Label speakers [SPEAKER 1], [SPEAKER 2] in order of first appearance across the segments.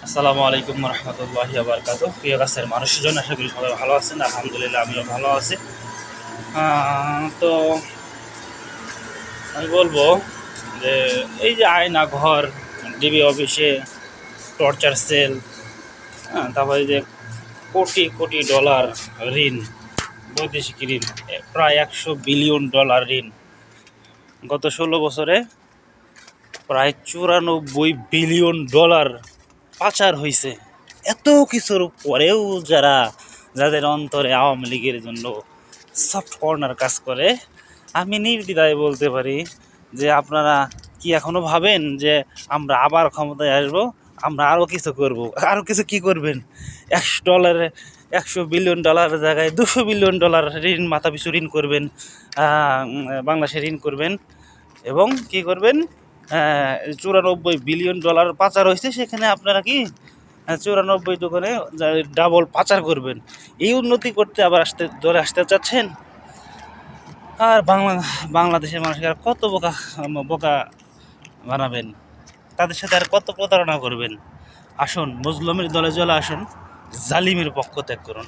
[SPEAKER 1] আসসালামু আলাইকুম রহমতুল্লাহি ওয়া বারাকাতুহু। প্রিয় কাছের মানুষজন, আশা করি সবাই ভালো আছেন। আলহামদুলিল্লাহ আমিও ভালো আছি। তো আমি বলবো যে এই যে আয়না ঘর, ডিবি অফিসে টর্চার সেল, তারপরে যে কোটি কোটি ডলার ঋণ, বৈদেশিক ঋণ, প্রায় 100 বিলিয়ন ডলার ঋণ গত 16 বছরে প্রায় 94 বিলিয়ন ডলার পাচার হয়েছে। এত কিছুর পরেও যাদের অন্তরে আওয়ামী লীগের জন্য সফট কর্নার কাজ করে, আমি নির্দ্বিধায় বলতে পারি যে আপনারা কি এখনো ভাবেন যে আমরা আবার ক্ষমতায় আসবো, আমরা আরও কিছু করব? আরও কিছু কি করবেন? 100 ডলারে 100 বিলিয়ন ডলারের জায়গায় 200 বিলিয়ন ডলার ঋণ, মাথা পিছু ঋণ করবেন, বাংলাদেশে ঋণ করবেন এবং কি করবেন? 94 বিলিয়ন ডলার পাচার হয়েছে, সেখানে আপনারা কি 94 দোকানে ডাবল পাচার করবেন? এই উন্নতি করতে আবার আসতে চাচ্ছেন? আর বাংলাদেশের মানুষকে আর কত বোকা বোকা বানাবেন? তাদের সাথে আর কত প্রতারণা করবেন? আসুন, মজলুমের দলে চলে আসুন, জালিমের পক্ষ ত্যাগ করুন,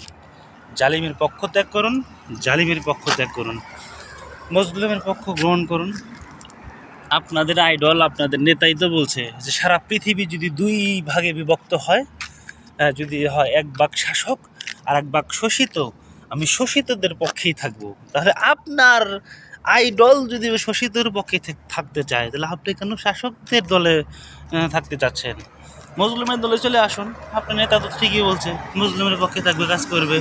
[SPEAKER 1] জালিমের পক্ষ ত্যাগ করুন, জালিমের পক্ষ ত্যাগ করুন, মজলুমের পক্ষ গ্রহণ করুন। আপনাদের আইডল, আপনাদের নেতাই তো বলছে যে সারা পৃথিবী যদি দুই ভাগে বিভক্ত হয়, যদি হয় এক ভাগ শাসক আর এক ভাগ শোষিত, আমি শোষিতদের পক্ষেই থাকবো। তাহলে আপনার আইডল যদি শোষিতের পক্ষে থাকতে চায়, তাহলে আপনি কেন শাসকদের দলে থাকতে চাচ্ছেন? মজলুমের দলে চলে আসুন। আপনার নেতা তো ঠিকই বলছে মজলুমের পক্ষে থাকবে, কাজ করবে।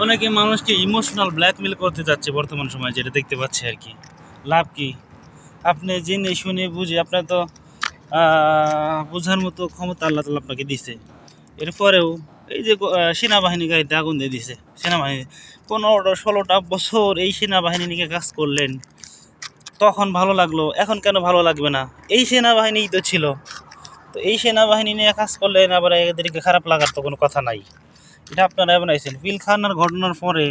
[SPEAKER 1] অনেকে মানুষকে ইমোশনাল ব্ল্যাকমেল করতে যাচ্ছে বর্তমান সময়ে, যেটা দেখতে পাচ্ছি আর কি। লাভ কি? আপনি জেনে শুনে বুঝে, আপনার তো বোঝার মতো ক্ষমতা আল্লাহ তাআলা আপনাকে দিছে। এরপরেও এই যে সেনাবাহিনী গাড়িতে আগুন দিয়ে দিছে, সেনাবাহিনী 15-16টা বছর এই সেনাবাহিনী নিয়ে কাজ করলেন, তখন ভালো লাগলো, এখন কেন ভালো লাগবে না? এই সেনাবাহিনীই তো ছিল। তো এই সেনাবাহিনী নিয়ে কাজ করলেন, আবার এদেরকে খারাপ লাগার তো কোনো কথা নাই। এটা আপনারা বানাইছেন। পিলখানার ঘটনার পরে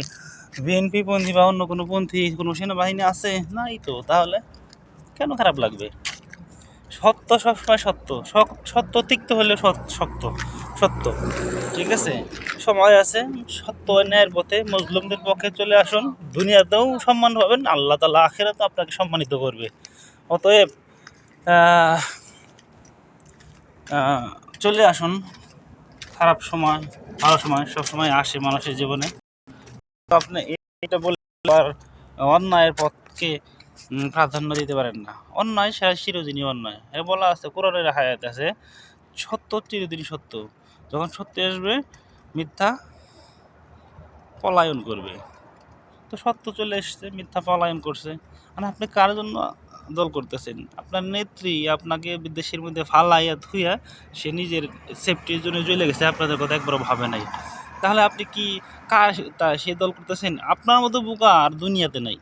[SPEAKER 1] বিএনপি পন্থী বা অন্য কোনো পন্থী কোনো সেনাবাহিনী আছে? নাই তো, তাহলে কেন খারাপ লাগবে? সত্য সবসময় সত্য, সত্য তিক্ত হলে শক্ত, সত্য। ঠিক আছে, সময় আছে, সত্য ন্যায়ের পথে মজলুমদের পক্ষে চলে আসুন। দুনিয়াতেও সম্মান পাবেন, আল্লাহ তাআলা আখিরাতেও আপনাকে সম্মানিত করবে। অতএব চলে আসুন। খারাপ সময়, ভালো সময় সবসময় আসে মানুষের জীবনে। তো আপনি এটা বলে আর অন্যায়ের পথকে প্রাধান্য দিতে পারেন না। অন্যায় চিরদিনই অন্যায়। এ বলা আছে, কোরআনের আয়াত আছে, সত্য চিরদিনই সত্য। যখন সত্য আসবে, মিথ্যা পলায়ন করবে। তো সত্য চলে এসছে, মিথ্যা পলায়ন করছে। মানে আপনি কার জন্য দল করতেছেন? আপনার নেত্রী আপনাকে বিদেশের মধ্যে ফালাইয়া ধুইয়া সে নিজের সেফটির জন্য চলে গেছে, আপনাদের কথা একবারও ভাবে নাই। তাহলে আপনি কি কার সে দল করতেছেন? আপনার মতো বোকা আর দুনিয়াতে নাই।